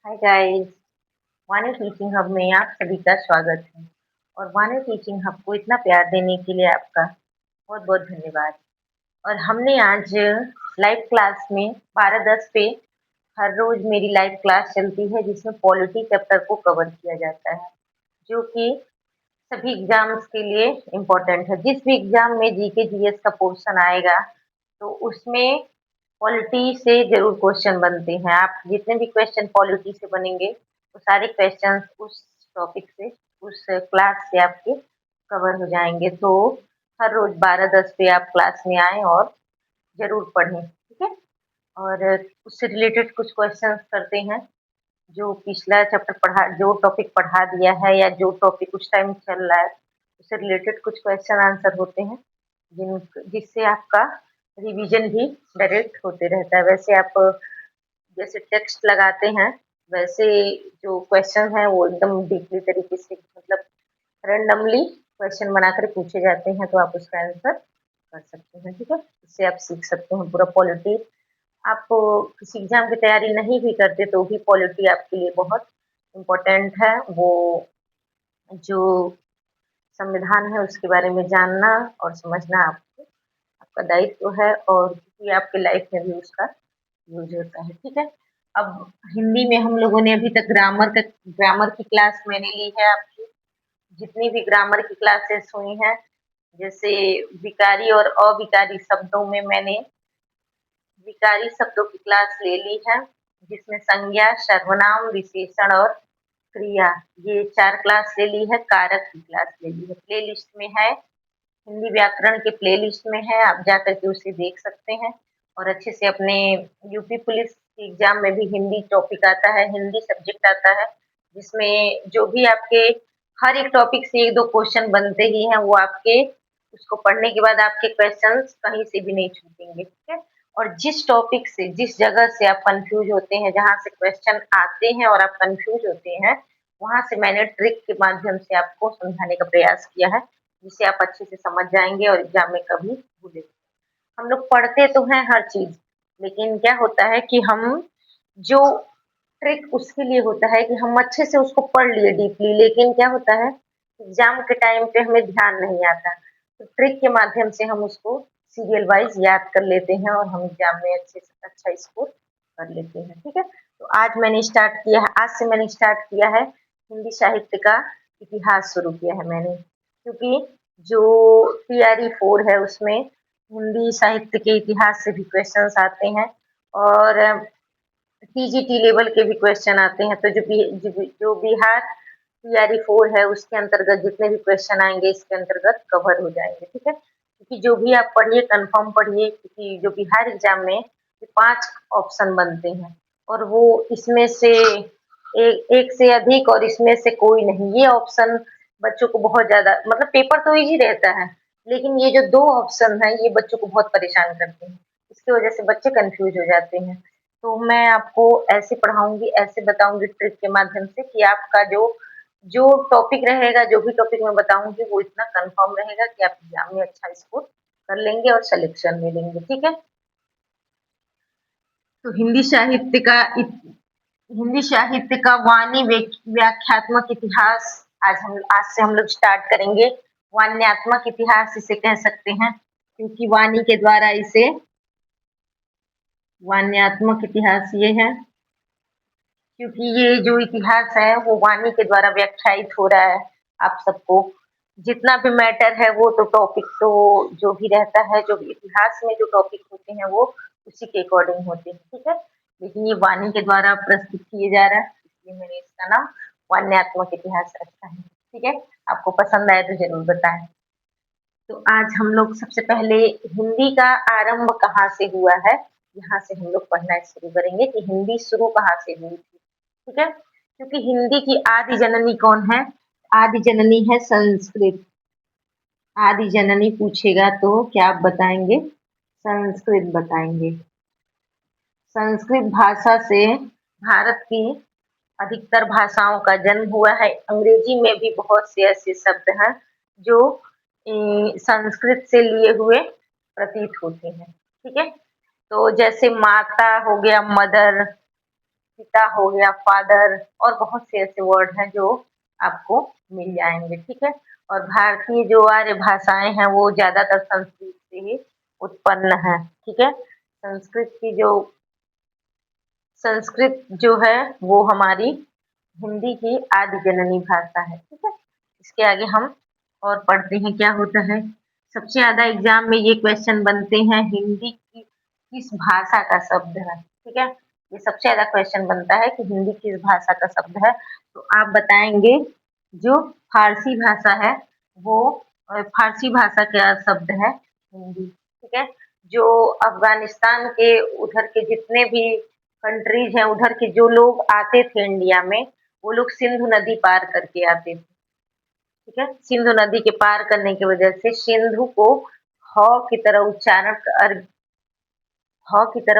हाय guys. Vani teaching hub में आप सभी का स्वागत है। और वाणी टीचिंग हब को इतना प्यार देने के लिए आपका बहुत बहुत धन्यवाद। और हमने आज लाइव क्लास में 12:10 पे हर रोज मेरी लाइव क्लास चलती है जिसमें पॉलिटी चैप्टर को कवर किया जाता है, जो कि सभी एग्जाम्स के लिए इम्पोर्टेंट है। जिस भी एग्जाम में जीके जीएस का पोर्शन आएगा तो उसमें पॉलिटी से जरूर क्वेश्चन बनते हैं। आप जितने भी क्वेश्चन पॉलिटी से बनेंगे वो सारे क्वेश्चन उस टॉपिक से, उस क्लास से आपके कवर हो जाएंगे। तो हर रोज 12:10 पे आप क्लास में आए और जरूर पढ़ें, ठीक है। और उससे रिलेटेड कुछ क्वेश्चन करते हैं। जो पिछला चैप्टर पढ़ा, जो टॉपिक पढ़ा दिया है या जो टॉपिक उस टाइम चल रहा है उससे रिलेटेड कुछ क्वेश्चन आंसर होते हैं, जिससे आपका रिवीजन भी डायरेक्ट होते रहता है। वैसे आप जैसे टेक्स्ट लगाते हैं वैसे जो क्वेश्चन है वो एकदम डीपली तरीके से, मतलब रैंडमली क्वेश्चन बनाकर पूछे जाते हैं, तो आप उसका आंसर कर सकते हैं, ठीक है। इससे आप सीख सकते हैं पूरा पॉलिटी। आप किसी एग्जाम की तैयारी नहीं भी करते तो भी पॉलिटी आपके लिए बहुत इम्पोर्टेंट है। वो जो संविधान है उसके बारे में जानना और समझना आपका दायित्व है, और क्योंकि आपके लाइफ में भी उसका यूज होता है, ठीक है। अब हिंदी में हम लोगों ने अभी तक ग्रामर की क्लास मैंने ली है। आपकी जितनी भी ग्रामर की क्लासेस हुई हैं, जैसे विकारी और अविकारी शब्दों में मैंने विकारी शब्दों की क्लास ले ली है, जिसमें संज्ञा, सर्वनाम, विशेषण और क्रिया, ये 4 क्लास ले ली है। कारक की क्लास ले ली है, प्ले लिस्ट में है, हिंदी व्याकरण के प्ले लिस्ट में है, आप जाकर के उसे देख सकते हैं। और अच्छे से अपने यूपी पुलिस के एग्जाम में भी हिंदी टॉपिक आता है, हिंदी सब्जेक्ट आता है, जिसमें जो भी आपके हर एक टॉपिक से 1-2 क्वेश्चन बनते ही हैं। वो आपके उसको पढ़ने के बाद आपके क्वेश्चंस कहीं से भी नहीं छूटेंगे, ठीक है। और जिस टॉपिक से, जिस जगह से आप कंफ्यूज होते हैं, जहाँ से क्वेश्चन आते हैं और आप कंफ्यूज होते हैं, वहां से मैंने ट्रिक के माध्यम से आपको समझाने का प्रयास किया है, जिसे आप अच्छे से समझ जाएंगे और एग्जाम में कभी भूले। हम लोग पढ़ते तो हैं हर चीज, लेकिन क्या होता है कि हम जो ट्रिक उसके लिए होता है कि हम अच्छे से उसको पढ़ लिए डीपली, लेकिन क्या होता है एग्जाम के टाइम पे हमें ध्यान नहीं आता। तो ट्रिक के माध्यम से हम उसको सीरियल वाइज याद कर लेते हैं और हम एग्जाम में अच्छे से अच्छा स्कोर कर लेते हैं, ठीक है। तो आज से मैंने स्टार्ट किया है हिंदी साहित्य का इतिहास शुरू किया है मैंने, क्योंकि जो TRE 4 है उसमें हिंदी साहित्य के इतिहास से भी क्वेश्चंस आते हैं, और TGT लेवल के भी क्वेश्चन आते हैं। तो जो बिहार TRE 4 है उसके अंतर्गत जितने भी क्वेश्चन आएंगे इसके अंतर्गत कवर हो जाएंगे, ठीक है। क्योंकि जो भी आप पढ़िए कंफर्म पढ़िए, क्योंकि जो बिहार एग्जाम में 5 ऑप्शन बनते हैं और वो इसमें से एक से अधिक और इसमें से कोई नहीं, ये ऑप्शन बच्चों को बहुत ज्यादा, मतलब पेपर तो इजी रहता है, लेकिन ये जो 2 ऑप्शन है ये बच्चों को बहुत परेशान करते हैं। इसकी वजह से बच्चे कंफ्यूज हो जाते हैं। तो मैं आपको ऐसे पढ़ाऊंगी, ऐसे बताऊंगी ट्रिक के माध्यम से कि आपका जो जो टॉपिक रहेगा, जो भी टॉपिक मैं बताऊंगी वो इतना कंफर्म रहेगा कि आप एग्जाम में अच्छा स्कोर कर लेंगे और सिलेक्शन में लेंगे, ठीक है। तो हिंदी साहित्य का वाणी व्याख्यात्मक इतिहास आज से हम लोग स्टार्ट करेंगे। वाण्यात्मक इतिहास इसे कह सकते हैं, क्योंकि वाणी के द्वारा इसे वाण्यात्मक इतिहास ये है, क्योंकि ये जो इतिहास है वो वाणी के द्वारा व्याख्यायित हो रहा है। आप सबको जितना भी मैटर है वो तो टॉपिक तो जो भी रहता है, जो भी इतिहास में जो टॉपिक होते हैं वो उसी के अकॉर्डिंग होते हैं, ठीक है। लेकिन ये वाणी के द्वारा प्रस्तुत किए जा रहा है, इसलिए मैंने इसका नाम वाण्यात्मक इतिहास रखा है, ठीक है। आपको पसंद आए तो जरूर बताएं। तो आज हम लोग सबसे पहले हिंदी का आरंभ कहाँ से हुआ है, यहाँ से हम लोग पढ़ना शुरू करेंगे कि हिंदी शुरू कहाँ से हुई थी, ठीक है। क्योंकि हिंदी की आदि जननी कौन है? आदि जननी है संस्कृत। आदि जननी पूछेगा तो क्या आप बताएंगे? संस्कृत बताएंगे। संस्कृत भाषा से भारत की अधिकतर भाषाओं का जन्म हुआ है। अंग्रेजी में भी बहुत से ऐसे शब्द हैं जो संस्कृत से लिए हुए प्रतीत होते हैं, ठीक है। तो जैसे माता हो गया, मदर, पिता हो गया, फादर, और बहुत से ऐसे वर्ड हैं जो आपको मिल जाएँगे, ठीक है? और भारतीय जो आर्य भाषाएँ हैं वो ज़्यादातर संस्कृत से ही उत्पन्न हैं, ठीक है? संस्कृत जो है वो हमारी हिंदी की आदि जननी भाषा है, ठीक है? इसके आगे हम और पढ़ते हैं क्या होता है। सबसे ज़्यादा एग्ज़ाम में ये क्वेश्चन बनते हैं, हिंदी की किस भाषा का शब्द है, ठीक है? ये सबसे ज़्यादा क्वेश्चन बनता है कि हिंदी किस भाषा का शब्द है, तो आप बताएँगे जो फ़ारसी भाषा है वो फ़ारसी भाषा का शब्द है हिंदी, ठीक है? जो अफ़गानिस्तान के उधर के जितने भी कंट्रीज़ हैं, उधर के जो लोग आते थे इंडिया में, वो लोग सिंधु नदी पार करके आते थे, ठीक है? सिंधु नदी के पार करने की वजह से सिंधु को ह की तरह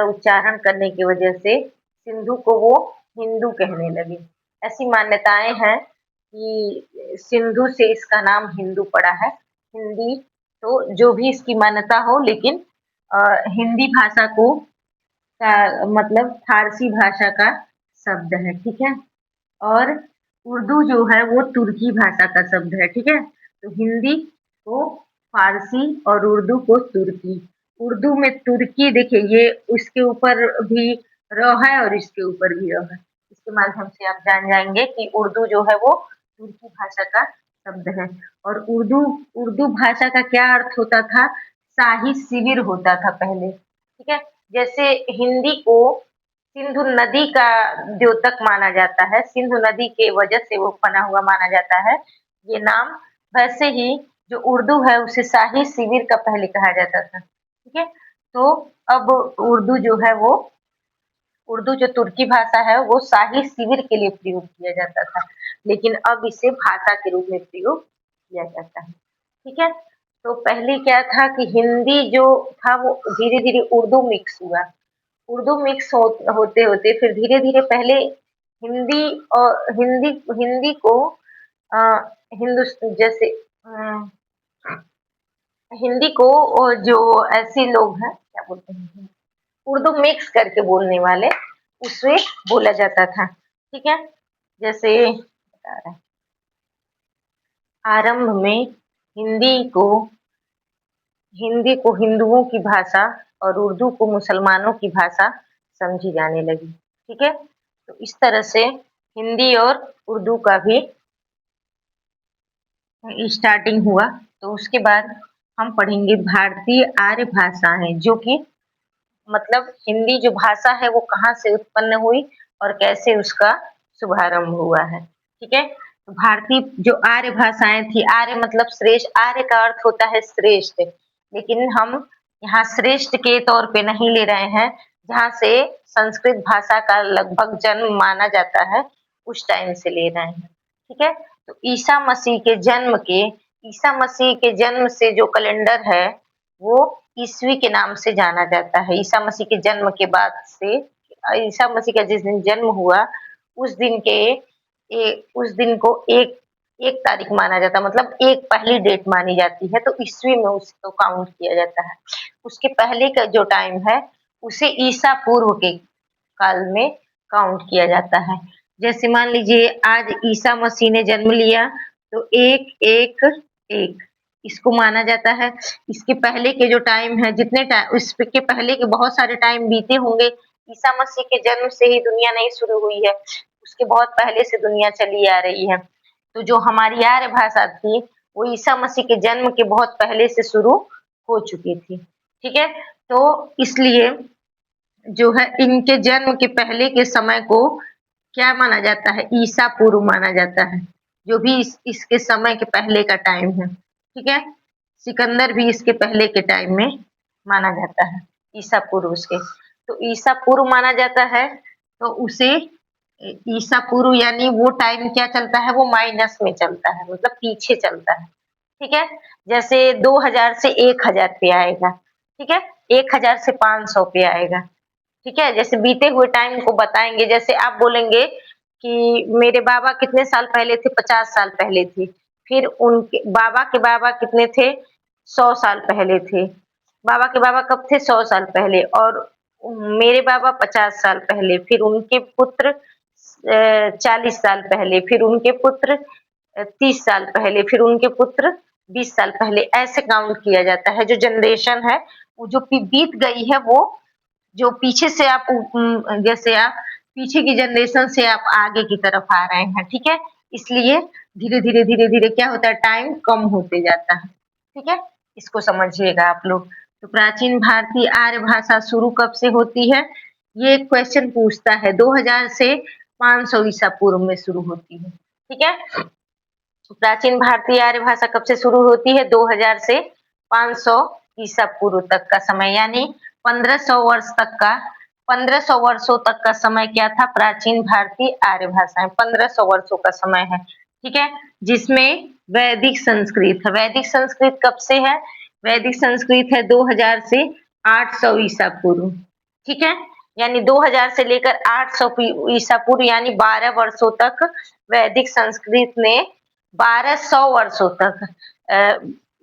उच्चारण करने की वजह से सिंधु को वो हिंदू कहने लगे। ऐसी मान्यताएं हैं कि सिंधु से इसका नाम हिंदू पड़ा है। हिंदी तो जो भी इसकी मान्यता हो, लेकिन हिंदी भाषा को का मतलब फारसी भाषा का शब्द है, ठीक है? और उर्दू जो है वो तुर्की भाषा का शब्द है, ठीक है? तो हिंदी को फारसी और उर्दू को तुर्की। उर्दू में तुर्की देखिए, ये उसके ऊपर भी र है और इसके ऊपर भी र है। इसके माध्यम से आप जान जाएंगे कि उर्दू जो है वो तुर्की भाषा का शब्द है। और उर्दू उर्दू भाषा का क्या अर्थ होता था? शाही शिविर होता था पहले, ठीक है? जैसे हिंदी को सिंधु नदी का द्योतक माना जाता है, सिंधु नदी के वजह से वो बना हुआ माना जाता है ये नाम। वैसे ही जो उर्दू है उसे शाही शिविर का पहले कहा जाता था, ठीक है? तो अब उर्दू जो है वो उर्दू जो तुर्की भाषा है वो शाही शिविर के लिए प्रयोग किया जाता था, लेकिन अब इसे भाषा के रूप में प्रयोग किया जाता है, ठीक है? तो पहले क्या था कि हिंदी जो था वो धीरे-धीरे उर्दू मिक्स हुआ। उर्दू मिक्स होते-होते फिर धीरे-धीरे पहले हिंदी और हिंदी को अ, हिंदुस जैसे हिंदी को जो ऐसे लोग हैं क्या बोलते हैं, उर्दू मिक्स करके बोलने वाले, उससे बोला जाता था, ठीक है? जैसे बता रहे हैं, आरंभ में हिंदी को हिंदी को हिंदुओं की भाषा और उर्दू को मुसलमानों की भाषा समझी जाने लगी, ठीक है? तो इस तरह से हिंदी और उर्दू का भी स्टार्टिंग हुआ। तो उसके बाद हम पढ़ेंगे भारतीय आर्य भाषाएं, जो कि मतलब हिंदी जो भाषा है वो कहाँ से उत्पन्न हुई और कैसे उसका शुभारंभ हुआ है, ठीक है? तो भारतीय जो आर्य भाषाएं थी, आर्य मतलब श्रेष्ठ, आर्य का अर्थ होता है श्रेष्ठ, लेकिन हम यहाँ श्रेष्ठ के तौर पे नहीं ले रहे हैं, जहाँ से संस्कृत भाषा का लगभग जन्म माना जाता है उस टाइम से ले रहे हैं, ठीक है? तो ईसा मसीह के जन्म से जो कैलेंडर है वो ईसवी के नाम से जाना जाता है। ईसा मसीह के जन्म के बाद से ईसा मसीह का जिस दिन जन्म हुआ उस दिन के उस दिन को एक एक तारीख माना जाता है, मतलब एक पहली डेट मानी जाती है, तो ईस्वी में उसको काउंट किया जाता है। उसके पहले का जो टाइम है उसे ईसा पूर्व के काल में काउंट किया जाता है। जैसे मान लीजिए आज ईसा मसीह ने जन्म लिया तो एक एक एक इसको माना जाता है। इसके पहले के जो टाइम है, जितने टाइम इसके पहले के बहुत सारे टाइम बीते होंगे। ईसा मसीह के जन्म से ही दुनिया नहीं शुरू हुई है, उसके बहुत पहले से दुनिया चली आ रही है। तो जो हमारी आर्य भाषा थी वो ईसा मसीह के जन्म के बहुत पहले से शुरू हो चुकी थी, ठीक है? तो इसलिए जो है इनके जन्म के पहले के समय को क्या माना जाता है? ईसा पूर्व माना जाता है, जो भी इसके समय के पहले का टाइम है, ठीक है? सिकंदर भी इसके पहले के टाइम में माना जाता है, ईसा पूर्व उसके। तो ईसा पूर्व माना जाता है, तो उसे ईसा पूर्व यानी वो टाइम क्या चलता है, वो माइनस में चलता है, मतलब पीछे चलता है, ठीक है? जैसे 2000 से 1000 पे आएगा, ठीक है? 1000 से 500 पे आएगा, ठीक है? जैसे बीते हुए टाइम को बताएँगे, जैसे आप बोलेंगे कि मेरे बाबा कितने साल पहले थे, 50 साल पहले थे। फिर उनके बाबा के बाबा कितने थे, 100 साल पहले थे। बाबा के बाबा कब थे, 100 साल पहले। और मेरे बाबा 50 साल पहले, फिर उनके पुत्र 40 साल पहले, फिर उनके पुत्र 30 साल पहले, फिर उनके पुत्र 20 साल पहले, ऐसे काउंट किया जाता है। जो जनरेशन है, वो जो बीत गई है, वो जो पीछे से आप जैसे आप पीछे की जनरेशन से आप आगे की तरफ आ रहे हैं, ठीक है? इसलिए धीरे-धीरे, धीरे-धीरे क्या होता है, टाइम कम होते जाता है, ठीक है? इसको समझिएगा आप लोग। तो प्राचीन भारतीय आर्य भाषा शुरू कब से होती है? ये एक क्वेश्चन पूछता है। 2000 से 500 ईसा पूर्व में शुरू होती है, ठीक है? प्राचीन भारतीय आर्य भाषा कब से शुरू होती है? 2000 से 500 ईसा पूर्व तक का समय, यानी 1500 वर्ष तक का 1500 वर्षों तक का समय क्या था? प्राचीन भारतीय आर्य भाषाएं 1500 वर्षों का समय है, ठीक है? जिसमें वैदिक संस्कृत है। वैदिक संस्कृत कब से है? वैदिक संस्कृत है 2000 से 800 ईसा पूर्व, ठीक है? यानी 2000 से लेकर 800 ईसा पूर्व, यानी 12 वर्षों तक वैदिक संस्कृत ने 1200 वर्षों तक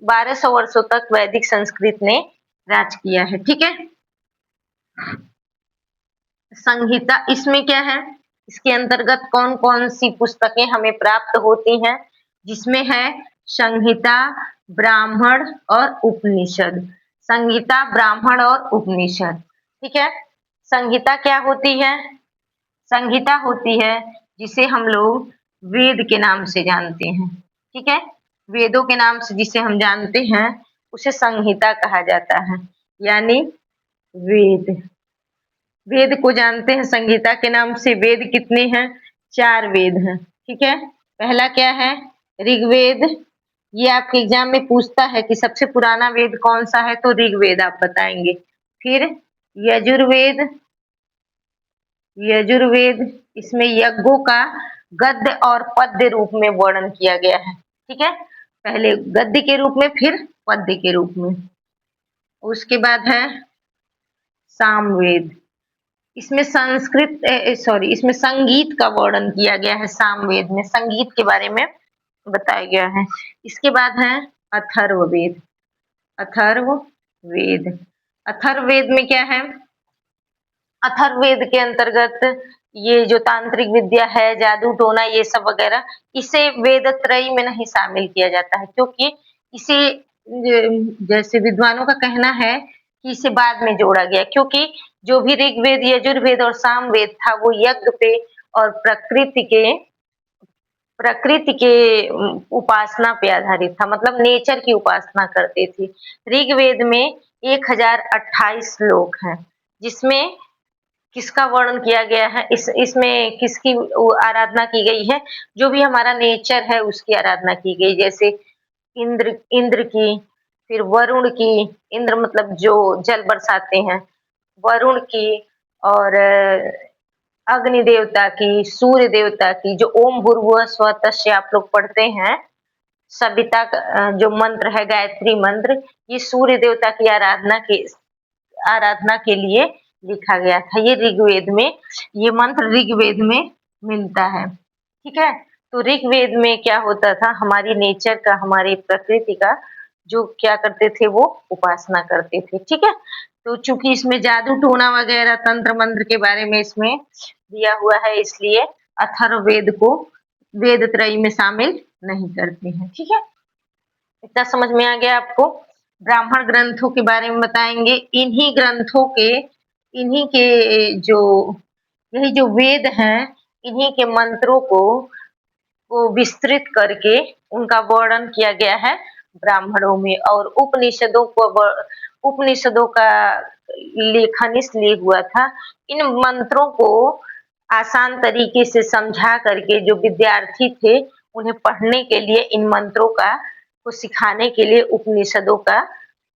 1200 वर्षों तक वैदिक संस्कृत ने राज किया है, ठीक है? संहिता इसमें क्या है? इसके अंतर्गत कौन-कौन सी पुस्तकें हमें प्राप्त होती हैं? जिसमें है संहिता, ब्राह्मण और उपनिषद। संहिता, ब्राह्मण और उपनिषद, ठीक है? संहिता क्या होती है? संहिता होती है जिसे हम लोग वेद के नाम से जानते हैं, ठीक है? वेदों के नाम से जिसे हम जानते हैं, उसे संहिता कहा जाता है, यानी वेद। वेद को जानते हैं संहिता के नाम से। वेद कितने हैं? 4 वेद हैं, ठीक है? पहला क्या है? ऋग्वेद। ये आपके एग्जाम में पूछता है कि सबसे पुराना वेद कौन सा है, तो ऋग्वेद आप बताएंगे। फिर यजुर्वेद। यजुर्वेद, इसमें यज्ञों का गद्य और पद्य रूप में वर्णन किया गया है, ठीक है? पहले गद्य के रूप में, फिर पद्य के रूप में। उसके बाद है सामवेद। इसमें इसमें संगीत का वर्णन किया गया है। सामवेद में संगीत के बारे में बताया गया है। इसके बाद है अथर्ववेद। अथर्ववेद। अथर्ववेद में क्या है? अथर्ववेद के अंतर्गत ये जो तांत्रिक विद्या है, जादू टोना, ये सब वगैरह, इसे वेद त्रयी में नहीं शामिल किया जाता है, क्योंकि इसे जैसे विद्वानों का कहना है कि इसे बाद में जोड़ा गया, क्योंकि जो भी ऋग्वेद, यजुर्वेद और सामवेद था, वो यज्ञ पे और प्रकृति के उपासना पे आधारित था, मतलब नेचर की उपासना करते थे। ऋग्वेद में 1028 श्लोक हैं, जिसमें किसका वर्णन किया गया है? इसमें किसकी आराधना की गई है? जो भी हमारा नेचर है, उसकी आराधना की गई। जैसे इंद्र इंद्र की, फिर वरुण की। इंद्र मतलब जो जल बरसाते हैं, वरुण की, और अग्नि देवता की, सूर्य देवता की। जो ओम भूर्भुवः स्वः तस्य आप लोग पढ़ते हैं, सविता का जो मंत्र है, गायत्री मंत्र, ये सूर्य देवता की आराधना के लिए लिखा गया था। ये ऋग्वेद में, ये मंत्र ऋग्वेद में मिलता है, ठीक है? तो ऋग्वेद में क्या होता था? हमारी नेचर का, हमारी प्रकृति का जो क्या करते थे, वो उपासना करते थे, ठीक है? तो चूंकि इसमें जादू टोना वगैरह, तंत्र मंत्र के बारे में इसमें दिया हुआ है, इसलिए अथर्ववेद को वेद त्रयी में शामिल नहीं करते हैं, ठीक है? इतना समझ में आ गया आपको? ब्राह्मण ग्रंथों के बारे में बताएंगे। इन्हीं के जो यही जो वेद हैं, इन्हीं के मंत्रों को विस्तृत करके उनका वर्णन किया गया है ब्राह्मणों में। और उपनिषदों का लेखन इसलिए हुआ था, इन मंत्रों को आसान तरीके से समझा करके जो विद्यार्थी थे, उन्हें पढ़ने के लिए, इन मंत्रों को सिखाने के लिए उपनिषदों का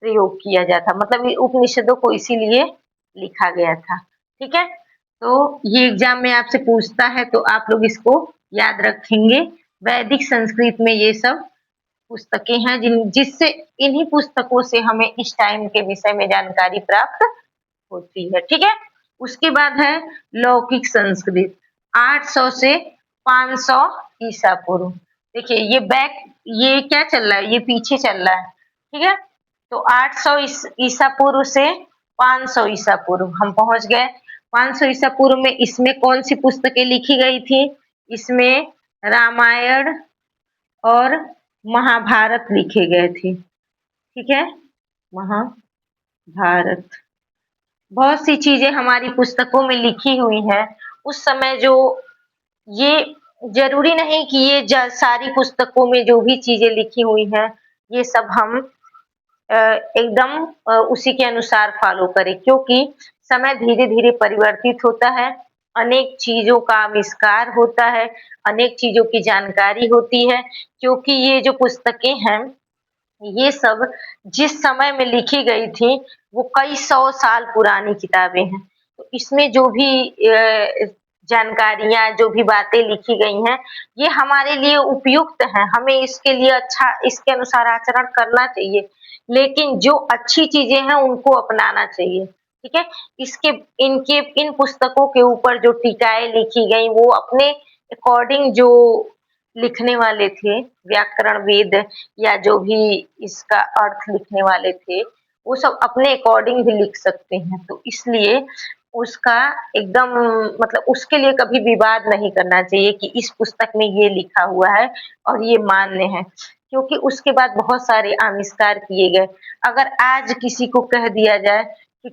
प्रयोग किया जाता, मतलब उपनिषदों को इसीलिए लिखा गया था, ठीक है? तो ये एग्जाम में आपसे पूछता है, तो आप लोग इसको याद रखेंगे। वैदिक संस्कृत में ये सब पुस्तकें हैं, जिससे इन्हीं पुस्तकों से हमें इस टाइम के विषय में जानकारी प्राप्त होती है, ठीक है? उसके बाद है लौकिक संस्कृत, 800 से 500 ईसा पूर्व। देखिए ये क्या चल रहा है? ये पीछे चल रहा है, ठीक है? तो 800 ईसा पूर्व से 500 ईसा पूर्व हम पहुंच गए। 500 ईसा पूर्व में इसमें कौन सी पुस्तकें लिखी गई थी? इसमें रामायण और महाभारत लिखे गए थे। ठीक है, महाभारत। बहुत सी चीजें हमारी पुस्तकों में लिखी हुई हैं। उस समय जो ये जरूरी नहीं कि ये सारी पुस्तकों में जो भी चीजें लिखी हुई हैं, ये सब हम एकदम उसी के अनुसार फॉलो करें, क्योंकि समय धीरे-धीरे परिवर्तित होता है, अनेक चीज़ों का आविष्कार होता है, अनेक चीज़ों की जानकारी होती है, क्योंकि ये जो पुस्तकें हैं, ये सब जिस समय में लिखी गई थी, वो कई 100 साल पुरानी किताबें हैं। तो इसमें जो भी जानकारियाँ, जो भी बातें लिखी गई हैं, ये हमारे लिए उपयुक्त हैं, हमें इसके लिए अच्छा इसके अनुसार आचरण करना चाहिए। लेकिन जो अच्छी चीज़ें हैं, उनको अपनाना चाहिए, ठीक है? इसके इनके इन पुस्तकों के ऊपर जो टीकाएँ लिखी गई, वो अपने अकॉर्डिंग जो लिखने वाले थे, व्याकरण वेद या जो भी इसका अर्थ लिखने वाले थे, वो सब अपने अकॉर्डिंग भी लिख सकते हैं। तो इसलिए उसका एकदम मतलब उसके लिए कभी विवाद नहीं करना चाहिए कि इस पुस्तक में ये लिखा हुआ है और ये मान्य है, क्योंकि उसके बाद बहुत सारे आविष्कार किए गए। अगर आज किसी को कह दिया जाए कि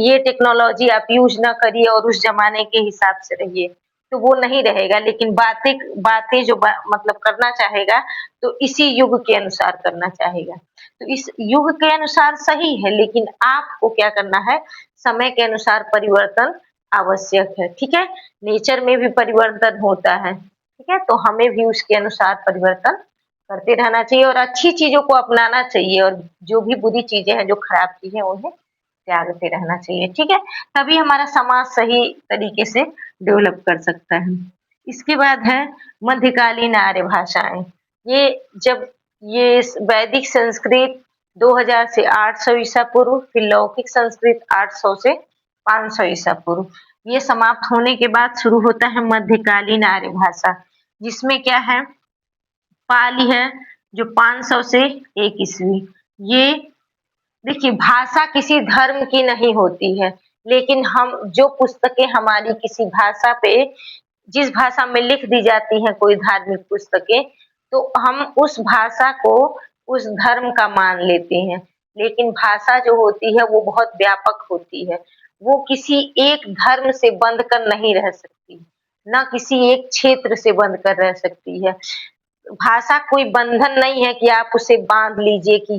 ये टेक्नोलॉजी आप यूज़ ना करिए और उस ज़माने के हिसाब से रहिए, तो वो नहीं रहेगा, लेकिन बातें बातें जो मतलब करना चाहेगा, तो इसी युग के अनुसार करना चाहेगा। तो इस युग के अनुसार सही है, लेकिन आपको क्या करना है, समय के अनुसार परिवर्तन आवश्यक है, ठीक है? नेचर में भी परिवर्तन होता है, ठीक है? तो हमें भी उसके अनुसार परिवर्तन करते रहना चाहिए और अच्छी चीज़ों को अपनाना चाहिए और जो भी बुरी चीज़ें हैं, जो खराब चीज़ें हैं, उन्हें त्यागते रहना चाहिए, ठीक है? तभी हमारा समाज सही तरीके से डेवलप कर सकता है। इसके बाद है मध्यकालीन आर्य भाषाएँ। ये जब ये वैदिक संस्कृत 2000 से 800 ईसा पूर्व, फिर लौकिक संस्कृत 800 से 500 ईसा पूर्व। ये समाप्त होने के बाद शुरू होता है मध्यकालीन आर्य भाषा, जिसमें क्या है, पाली है जो 500 से 1 ईस्वी। ये देखिए, भाषा किसी धर्म की नहीं होती है, लेकिन हम जो पुस्तकें हमारी किसी भाषा पे जिस भाषा में लिख दी जाती हैं कोई धार्मिक पुस्तकें, तो हम उस भाषा को उस धर्म का मान लेते हैं। लेकिन भाषा जो होती है वो बहुत व्यापक होती है। वो किसी एक धर्म से बंध कर नहीं रह सकती, ना किसी एक क्षेत्र से बंध कर रह सकती है। भाषा कोई बंधन नहीं है कि आप उसे बांध लीजिए कि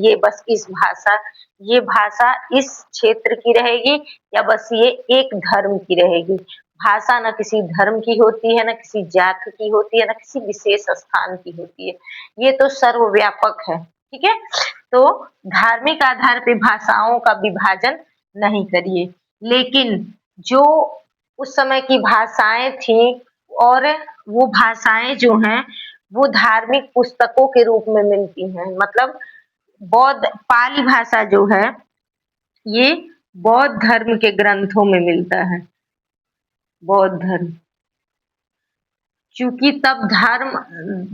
ये भाषा इस क्षेत्र की रहेगी या बस ये एक धर्म की रहेगी। भाषा ना किसी धर्म की होती है, ना किसी जाति की होती है, ना किसी विशेष स्थान की होती है। ये तो सर्वव्यापक है, ठीक है? तो धार्मिक आधार पे भाषाओं का विभाजन नहीं करिए। लेकिन जो उस समय की भाषाएँ थी और वो भाषाएँ जो हैं वो धार्मिक पुस्तकों के रूप में मिलती हैं। मतलब बौद्ध पाली भाषा जो है, ये बौद्ध धर्म के ग्रंथों में मिलता है, बौद्ध धर्म। क्योंकि तब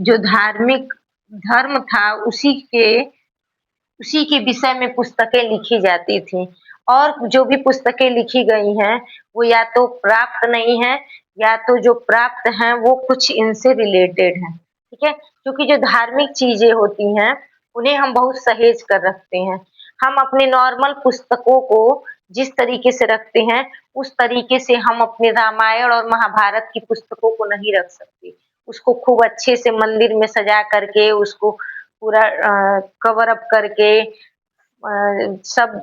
जो धार्मिक धर्म था उसी के विषय में पुस्तकें लिखी जाती थी और जो भी पुस्तकें लिखी गई हैं, वो या तो प्राप्त नहीं है या तो जो प्राप्त हैं वो कुछ इनसे रिलेटेड हैं, ठीक है? क्योंकि जो धार्मिक चीज़ें होती हैं, उन्हें हम बहुत सहेज कर रखते हैं। हम अपने नॉर्मल पुस्तकों को जिस तरीके से रखते हैं, उस तरीके से हम अपने रामायण और महाभारत की पुस्तकों को नहीं रख सकते। उसको खूब अच्छे से मंदिर में सजा करके उसको पूरा कवर अप करके सब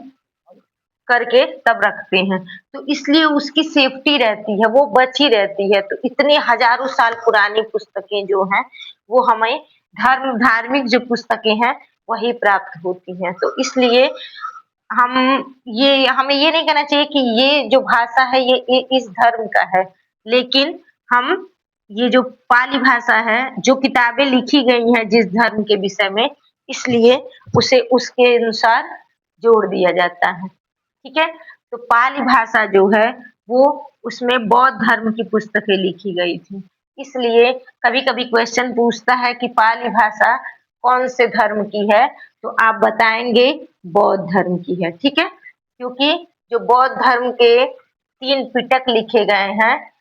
करके तब रखते हैं। तो इसलिए उसकी सेफ्टी रहती है, वो बची रहती है। तो इतने हज़ारों साल पुरानी पुस्तकें जो हैं, वो हमें धार्मिक जो पुस्तकें हैं, वही प्राप्त होती हैं। तो इसलिए हम हमें ये नहीं कहना चाहिए कि ये जो भाषा है ये इस धर्म का है। लेकिन हम ये जो पाली भाषा है, जो किताबें लिखी गई हैं जिस धर्म के विषय में, इसलिए उसे उसके अनुसार जोड़ दिया जाता है। ठीक है? तो पाली भाषा जो है वो उसमें बौद्ध धर्म की पुस्तकें लिखी गई थी। इसलिए कभी-कभी क्वेश्चन पूछता है कि पाली भाषा कौन से धर्म की है? तो आप बताएँगे बौद्ध धर्म की है, ठीक है? क्योंकि जो बौद्ध धर्म के 3 पिटक लिखे गए हैं,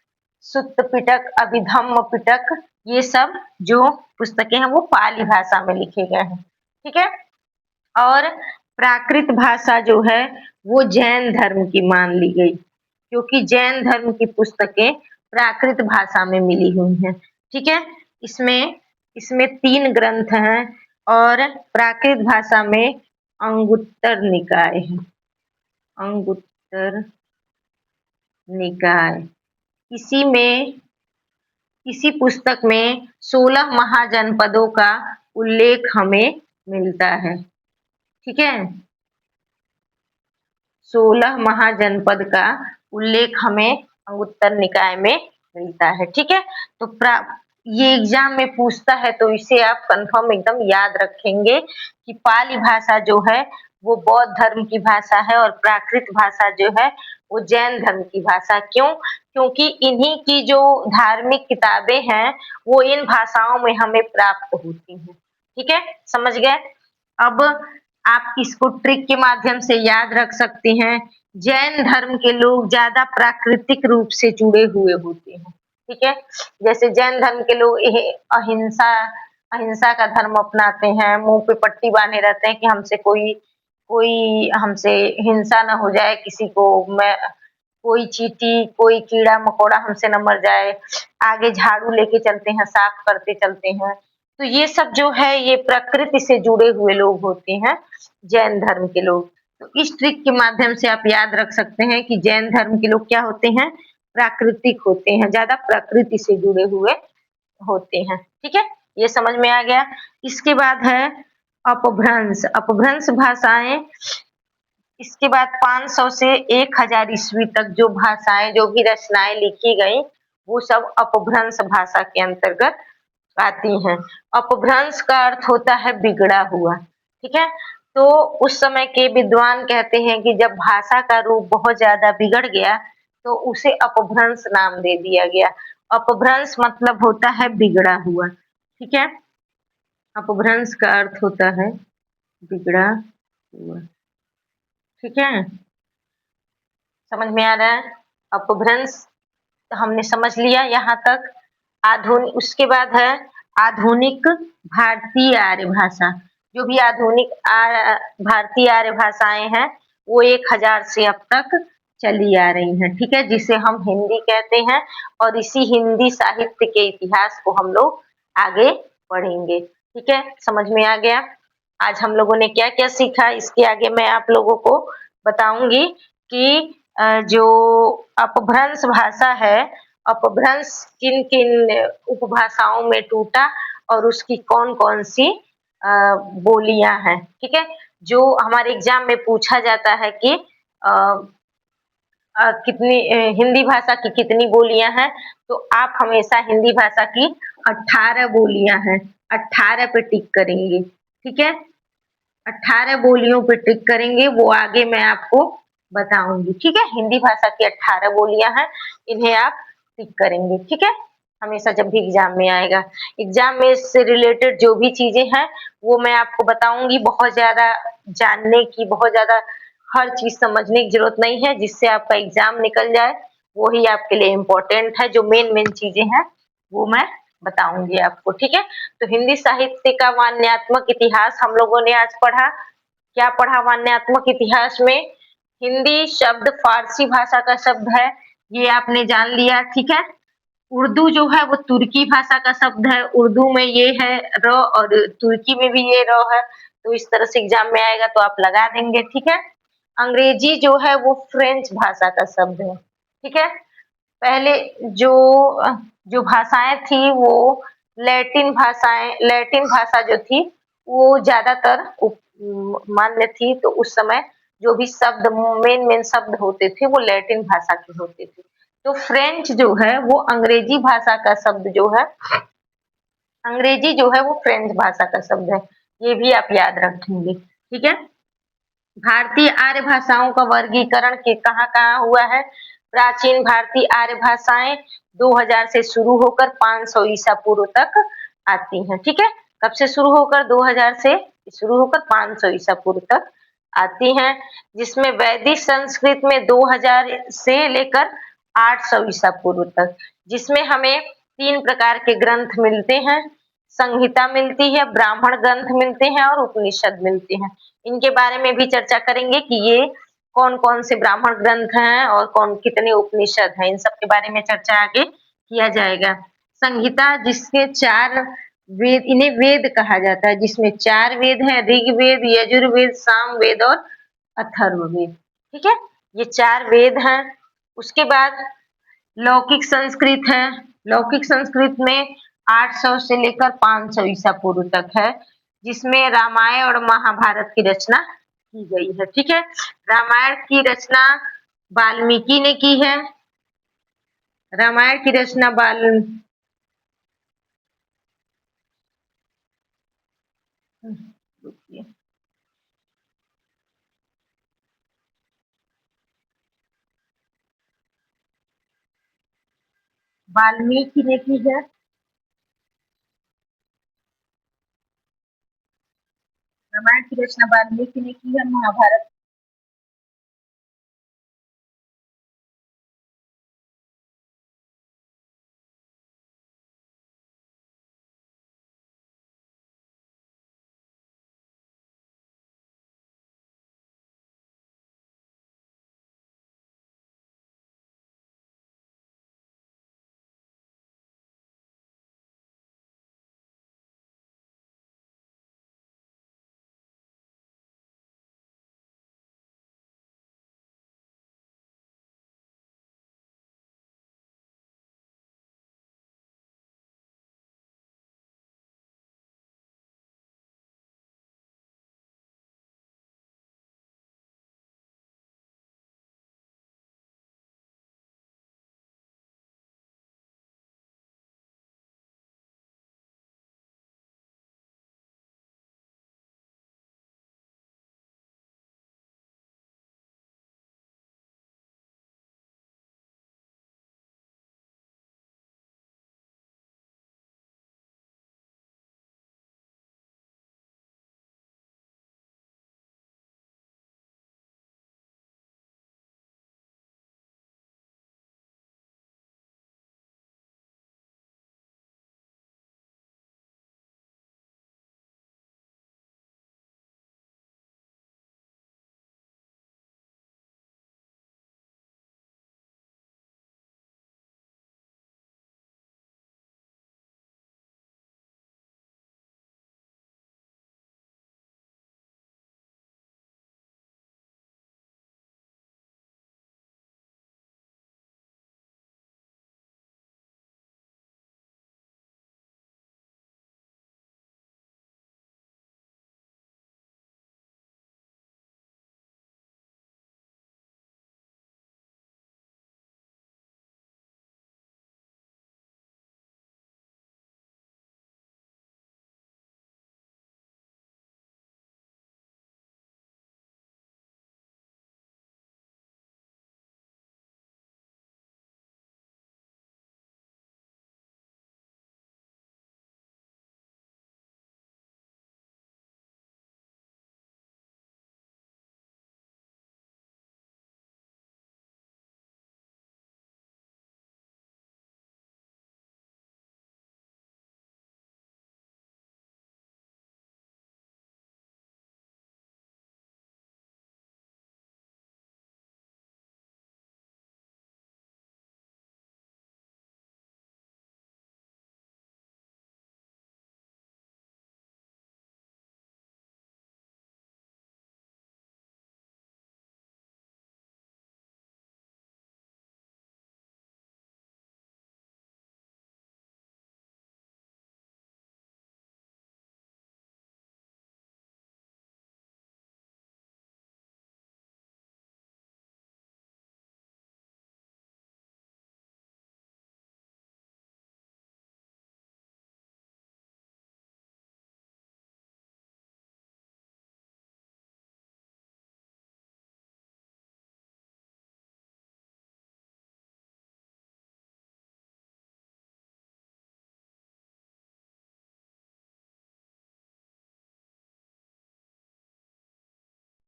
सुत्त पिटक, अभिधम्म पिटक, ये सब जो पुस्तकें हैं वो पाली भाषा में लिखे गए हैं, ठीक है। और प्राकृत भाषा जो है वो जैन धर्म की मान ली गई, क्योंकि जैन धर्म की पुस्तकें प्राकृत भाषा में मिली हुई हैं, ठीक है। इसमें इसमें 3 ग्रंथ हैं और प्राकृत भाषा में अंगुत्तर निकाय है, अंगुत्तर निकाय। इसी पुस्तक में 16 महाजनपदों का उल्लेख हमें मिलता है, ठीक है। 16 महाजनपद का उल्लेख हमें अंगुत्तर निकाय में मिलता है, ठीक है। तो ये एग्जाम में पूछता है तो इसे आप कंफर्म एकदम याद रखेंगे कि पाली भाषा जो है वो बौद्ध धर्म की भाषा है और प्राकृत भाषा जो है वो जैन धर्म की भाषा। क्यों? क्योंकि इन्हीं की जो धार्मिक किताबें हैं वो इन भाषाओं में हमें प्राप्त होती हैं, ठीक है, समझ गए। अब आप इसको ट्रिक के माध्यम से याद रख सकती हैं। जैन धर्म के लोग ज्यादा प्राकृतिक रूप से जुड़े हुए होते हैं, ठीक है। जैसे जैन धर्म के लोग अहिंसा अहिंसा का धर्म अपनाते हैं, मुंह पे पट्टी बांधे रहते हैं कि हमसे कोई कोई हमसे हिंसा न हो जाए, किसी को मैं कोई चींटी, कोई कीड़ा मकोड़ा हमसे न मर जाए, आगे झाड़ू लेके चलते हैं, साफ करते चलते हैं। तो ये सब जो है ये प्रकृति से जुड़े हुए लोग होते हैं, जैन धर्म के लोग। तो इस ट्रिक के माध्यम से आप याद रख सकते हैं कि जैन धर्म के लोग क्या होते हैं, प्राकृतिक होते हैं, ज्यादा प्रकृति से जुड़े हुए होते हैं, ठीक है, ये समझ में आ गया। इसके बाद है अपभ्रंश। अपभ्रंश भाषाएं, इसके बाद 500 से 1000 ईस्वी तक जो भाषाएं, जो भी रचनाएं लिखी गई वो सब अपभ्रंश भाषा के अंतर्गत आती हैं। अपभ्रंश का अर्थ होता है बिगड़ा हुआ, ठीक है। तो उस समय के विद्वान कहते हैं कि जब भाषा का रूप बहुत ज्यादा बिगड़ गया तो उसे अपभ्रंश नाम दे दिया गया। अपभ्रंश मतलब होता है बिगड़ा हुआ, ठीक है। अपभ्रंश का अर्थ होता है बिगड़ा हुआ, ठीक है, समझ में आ रहा है। अपभ्रंश हमने समझ लिया यहाँ तक। आधुनिक, उसके बाद है आधुनिक भारतीय आर्य भाषा। जो भी आधुनिक भारतीय आर्य भाषाएं हैं वो 1000 से अब तक चली आ रही हैं, ठीक है, जिसे हम हिंदी कहते हैं। और इसी हिंदी साहित्य के इतिहास को हम लोग आगे पढ़ेंगे, ठीक है, समझ में आ गया। आज हम लोगों ने क्या क्या सीखा, इसके आगे मैं आप लोगों को बताऊंगी कि जो अपभ्रंश भाषा है, अपभ्रंश किन किन उपभाषाओं में टूटा और उसकी कौन कौन सी बोलियां हैं, ठीक है। जो हमारे एग्जाम में पूछा जाता है कि कितनी हिंदी भाषा की कितनी बोलियां हैं, तो आप हमेशा हिंदी भाषा की 18 बोलियां हैं, 18 पे टिक करेंगे, ठीक है। 18 बोलियों पे टिक करेंगे, वो आगे मैं आपको बताऊंगी, ठीक है। हिंदी भाषा की 18 बोलियां हैं, इन्हें आप टिक करेंगे, ठीक है, हमेशा जब भी एग्जाम में आएगा। एग्जाम में इससे रिलेटेड जो भी चीजें हैं वो मैं आपको बताऊंगी। बहुत ज्यादा जानने की, बहुत ज्यादा हर चीज समझने की जरूरत नहीं है, जिससे आपका एग्जाम निकल जाए वही आपके लिए इम्पोर्टेंट है। जो मेन मेन चीजें हैं वो मैं बताऊंगी आपको, ठीक है। तो हिंदी साहित्य का वाण्यात्मक इतिहास हम लोगों ने आज पढ़ा। क्या पढ़ा वाण्यात्मक इतिहास में? हिंदी शब्द फारसी भाषा का शब्द है, ये आपने जान लिया, ठीक है। उर्दू जो है वो तुर्की भाषा का शब्द है, उर्दू में ये है र और तुर्की में भी ये र है, तो इस तरह से एग्जाम में आएगा तो आप लगा देंगे, ठीक है। अंग्रेजी जो है वो फ्रेंच भाषा का शब्द है, ठीक है। पहले जो जो भाषाएं थी वो लैटिन भाषा जो थी वो ज्यादातर मान्य थी। तो उस समय जो भी शब्द मेन मेन शब्द होते थे वो लैटिन भाषा के होते थे। तो फ्रेंच जो है वो अंग्रेजी भाषा का शब्द जो है, अंग्रेजी जो है वो फ्रेंच भाषा का शब्द है, ये भी आप याद रखेंगे, ठीक है। भारतीय आर्य भाषाओं का वर्गीकरण के कहाँ हुआ है? प्राचीन भारतीय आर्य भाषाएं 2000 से शुरू होकर 500 ईसा पूर्व तक आती हैं, ठीक है। कब से शुरू होकर? 2000 से शुरू होकर 500 ईसा पूर्व तक आती हैं, जिसमें वैदिक संस्कृत में 2000 से लेकर 800 ईसा पूर्व तक, जिसमें हमें 3 प्रकार के ग्रंथ मिलते हैं, संहिता मिलती है, ब्राह्मण ग्रंथ मिलते हैं और उपनिषद मिलते हैं। इनके बारे में भी चर्चा करेंगे कि ये कौन-कौन से ब्राह्मण ग्रंथ हैं और कौन कितने उपनिषद हैं, इन सब के बारे में चर्चा आगे किया जाएगा। संहिता जिसके 4 वेद, इन्हें वेद कहा जाता है, जिसमें 4 वेद हैं, ऋग्वेद, यजुर्वेद, सामवेद और अथर्ववेद। ठीक है, ये 4 वेद हैं। उसके बाद लौकिक संस्कृत है। लौकिक संस्कृत में 800 से लेकर 500 ईसा पूर्व तक है, जिसमें रामायण और महाभारत की रचना की गई है। ठीक है, रामायण की रचना वाल्मीकि ने की है। रामायण की रचना वाल्मीकि ने की है। रामायण की रचना वाल्मीकि ने की है। महाभारत